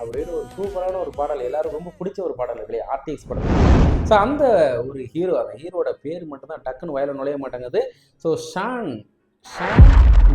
அப்படின்னு ஒரு சூப்பரான ஒரு பாடல், எல்லாரும் ரொம்ப பிடிச்ச ஒரு பாடல் இல்லையா, ஆர்டிஎக்ஸ் படம். ஸோ அந்த ஒரு ஹீரோ, அந்த ஹீரோட பேர் மட்டும்தான் டக்குன்னு வயலில் நுழைய மாட்டேங்குது. ஸோ ஷான்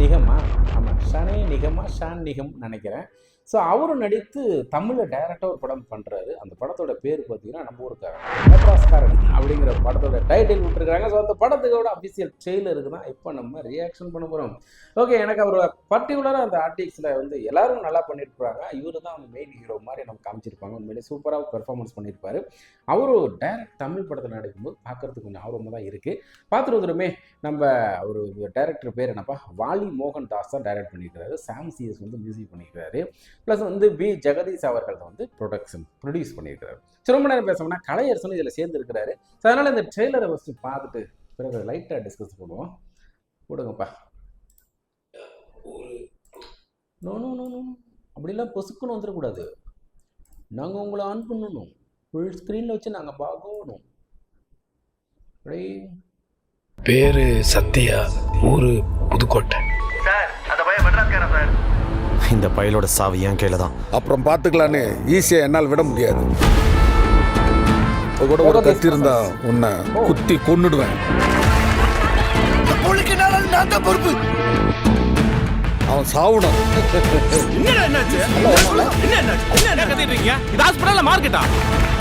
நிகமா, ஆமாம் ஷானே நிகமா, ஷான் நிகம் நினைக்கிறேன். ஸோ அவரும் நடித்து தமிழில் டைரக்டாக ஒரு படம் பண்ணுறாரு. அந்த படத்தோட பேர் பார்த்தீங்கன்னா நம்ம ஊருக்கு மெட்ராஸ்காரன் அப்படிங்கிற படத்தோட டைட்டில் விட்டுருக்காங்க. ஸோ அந்த படத்துக்கோட அஃபிஷியல் ட்ரெய்லருக்கு தான் இப்போ நம்ம ரியாக்ஷன் பண்ண போகிறோம். ஓகே, எனக்கு அவர் பர்டிகுலராக அந்த ஆர்டிஎக்ஸில் வந்து எல்லாரும் நல்லா பண்ணியிருப்பாங்க. இவர் தான் அந்த மெயின் ஹீரோ மாதிரி நம்ம காமிச்சிருப்பாங்க. உண்மையிலே சூப்பராக பெர்ஃபார்மன்ஸ் பண்ணியிருப்பாரு. அவரும் டைரக்ட் தமிழ் படத்தில் நடிக்கும்போது பார்க்குறதுக்கு கொஞ்சம் ஆர்வமாக தான் இருக்குது. பார்த்துட்டு வந்துடுமே. நம்ம ஒரு டைரக்டர் பேர் என்னப்பா, வாலி மோகன் தாஸ் தான் டைரக்ட் பண்ணியிருக்கிறாரு. சாம் சிஎஸ் வந்து மியூசிக் பண்ணியிருக்கிறாரு. ப்ளஸ் வந்து பி ஜெகதீஷ் அவர்கள் தான் வந்து ப்ரொடியூஸ் பண்ணியிருக்கிறாரு. சரி, ரொம்ப நேரம் பேசணும்னா கலையரசன் இதில் சேர்ந்துருக்கிறாரு. ஸோ அதனால் இந்த ட்ரெய்லரை ஃபஸ்ட்டு பார்த்துட்டு பிறகு லைட்டாக டிஸ்கஸ் பண்ணுவோம். கொடுங்கப்பா. நோ நோ நோ நோ அப்படிலாம் பொசுக்குன்னு வந்துடக்கூடாது. நாங்கள் உங்களை ஆன் பண்ணணும், ஃபுல் ஸ்க்ரீனில் வச்சு நாங்கள் பார்க்கணும். பேரு சத்யா, ஊரு புதுக்கோட்டை. இந்த பயலோட சாவி என் கையில தான். அப்புறம் பார்த்துக்கலான்னு ஈஸியாக என்னால் விட முடியாது. கூட ஒரு கத்தி இருந்தா உன்னை குத்தி கொன்னுடுவேன். பொறுப்பு அவன் சாவணும்.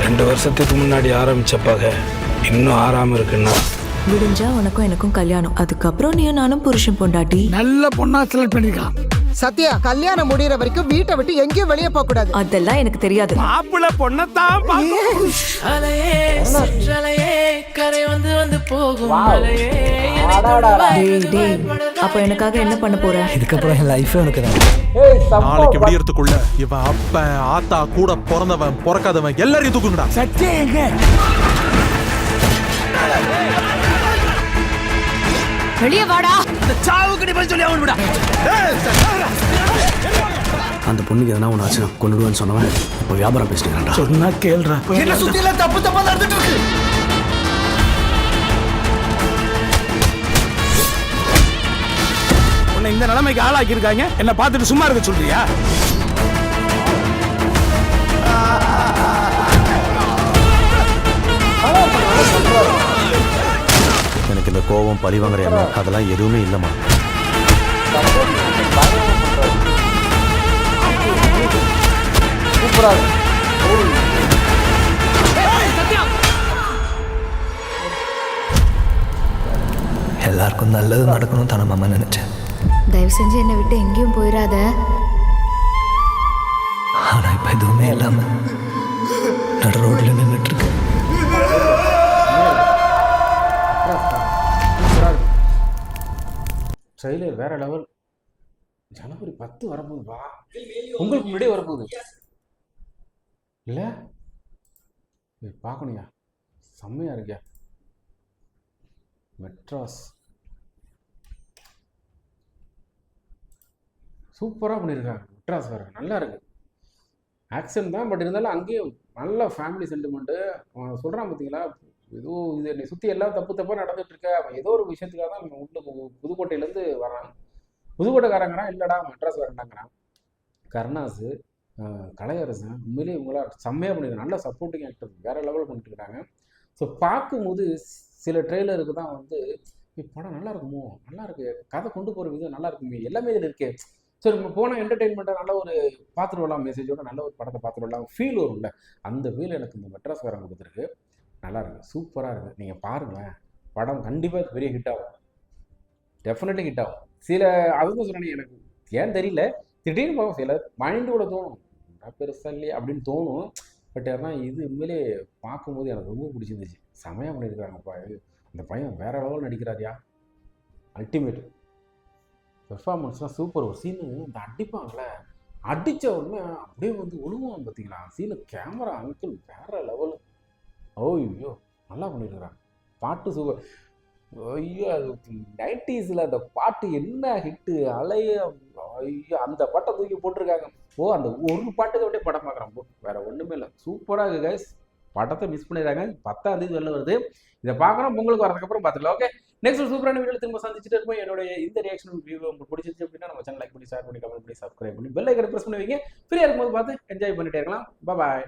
2 வருஷத்துக்கு முன்னாடி ஆரம்பிச்சப்பாக இன்னும் ஆறாம இருக்குன்னா, விடிஞ்சா உனக்கும் எனக்கும் கல்யாணம், அதுக்கப்புறம் நீயும் நானும் புருஷன் பொண்டாட்டி. நல்ல பொண்ணா செலக்ட் பண்ணிருக்கான். சத்யா, கல்யாணம் முடியற வரைக்கும் வீட்டை விட்டு எங்கேயும் வெளியே போக கூடாது. அதெல்லாம் எனக்கு தெரியாது. மாப்பிள்ள பொண்ணத்தான் அப்ப எனக்காக என்ன பண்ண போற? இதுக்கப்புறம் என் லைஃபே உனக்கு தான். நாளைக்கு விடியறதுக்குள்ள இவன் அப்ப ஆத்தா கூட பிறந்தவன் பிறக்காதவன் எல்லாரையும் தூக்குங்கடா. சத்யா எங்க? வெளியே வாடா. சாவுக்கு நீ பதில் சொல்லி அவன் விடா. அந்த பொண்ணுக்கு எதனா ஒன்று ஆச்சுன்னா கொண்டுடுவேன்னு சொன்னவன் இப்போ வியாபாரம் பேசிட்டு சொன்னா கேள்றா. என்ன சுத்தில தப்பு தப்பா நடந்துட்டு இருக்கு. உன்னை இந்த நிலைமைக்கு ஆளாக்கி இருக்காங்க, என்ன பார்த்துட்டு சும்மா இருக்க சொல்றியா? எனக்கு இந்த கோபம் பழிவாங்கிற எண்ணம் அதெல்லாம் எதுவுமே இல்லைம்மா. எல்லாருக்கும் நல்லது நடக்கணும் தானே மாமா நினைச்சேன். தயவு செஞ்சு என்னை விட்டு எங்கேயும் போயிடாத. ஆனா இப்ப எதுவுமே இல்லாம நடு ரோட்ல நின்றுட்டு இருக்கு. ட்ரெய்லர் வேற லெவல். ஜனவரி 10 வரப்போகுது. வா, உங்களுக்கு முன்னாடியே வரப்போகுது இல்லை? பார்க்கணுயா, செம்மையா இருக்கியா. மெட்ராஸ் சூப்பராக பண்ணியிருக்காங்க. மெட்ராஸ் வேற நல்லா இருக்கு. ஆக்ஷன் தான், பட் இருந்தாலும் அங்கேயும் நல்ல ஃபேமிலி சென்டிமெண்ட்டு. அவன் சொல்கிறான் பார்த்தீங்களா, ஏதோ இது என்னை சுற்றி எல்லாம் தப்பு தப்பாக நடந்துட்டு இருக்க, அவன் ஏதோ ஒரு விஷயத்துக்காக தான் நம்ம உள்ள புதுக்கோட்டையிலேருந்து வரான். புதுக்கோட்டைக்காரங்கிறான், இல்லைடா மெட்ராஸ் வரண்டாங்கிறான். கருணாஸு, கலையரசன், உண்மையிலேயே இவங்களாம் செம்மையாக பண்ணியிருக்காங்க. நல்ல சப்போர்ட்டிங் ஆக்டர் வேற லெவல் பண்ணிட்டு இருக்காங்க. ஸோ பார்க்கும்போது சில ட்ரெய்லருக்கு தான் வந்து படம் நல்லா இருக்குமோ, நல்லா இருக்கு, கதை கொண்டு போகிற விதம் நல்லா இருக்குமே, எல்லாமே இதில் இருக்கே. ஸோ நம்ம போனால் என்டர்டெயின்மெண்ட்டாக நல்ல ஒரு பார்த்துட்டு வரலாம், மெசேஜோட நல்ல ஒரு படத்தை பார்த்துட்டு வரலாம், ஃபீல் வரும்ல. அந்த ஃபீல் எனக்கு இந்த மெட்ராஸ் காரங்க கொடுத்துருக்கு. நல்லா இருக்குது, சூப்பராக இருக்குது. நீங்கள் பாருங்களேன், படம் கண்டிப்பாக பெரிய ஹிட் ஆகும், டெஃபினெட்லி ஹிட் ஆகும். சில அதுதான் சொன்னேன், எனக்கு ஏன் தெரியல, திடீர்னு பார்க்கும் சில மைண்டோட தோணும் பெருசாக இல்லையா அப்படின்னு தோணும். பட் ஆனால் இது உண்மையிலே பார்க்கும்போது எனக்கு ரொம்ப பிடிச்சிருந்துச்சு. செமையாக பண்ணியிருக்கிறாங்கப்பா. அந்த பையன் வேற லெவல் நடிக்கிறாரியா, அல்டிமேட் பெர்ஃபார்மன்ஸ்லாம் சூப்பர். ஒரு சீனு இந்த அடிப்பாங்களே, அடித்த உடனே அப்படியே வந்து ஒழுங்குவான் பார்த்தீங்களா சீனு. கேமரா அங்கிள் வேற லெவலு. ஐயோ நல்லா பண்ணியிருக்கிறாங்க. பாட்டு சூப்பர். ஐயோ, அது 90s அந்த பாட்டு என்ன ஹிட்டு, அலைய. ஐயோ, அந்த பாட்டை தூக்கி போட்டிருக்காங்க. அந்த ஒரு பாட்டுக்கு அப்படியே படம் பார்க்குறோம், வேற ஒன்றுமே இல்லை. சூப்பராக இருக்குது கைஸ். படத்தை மிஸ் பண்ணிடுறாங்க. 10ஆம் தேதி வெளில வருது. இதை பார்க்கணும், பொங்கலுக்கு வரதுக்கப்புறம் பார்த்துக்கலாம். ஓகே, நெக்ஸ்ட் ஒரு சூப்பரான வீடியோ திரும்ப சந்திச்சுட்டு இருப்போம். என்னோட இந்த ரியாக்ஷன் வியூ உங்களுக்கு பிடிச்சிருச்சு அப்படின்னா நம்ம சேனல் லைக் பண்ணி ஷேர் பண்ணி கமெண்ட் பண்ணி சப்ஸ்கிரைப் பண்ணி பெல் ஐக்கனை பிரஸ் பண்ணி வைங்க. ஃப்ரீயா இருக்கும்போது பார்த்து என்ஜாய் பண்ணிட்டே இருக்கலாம். பாய்.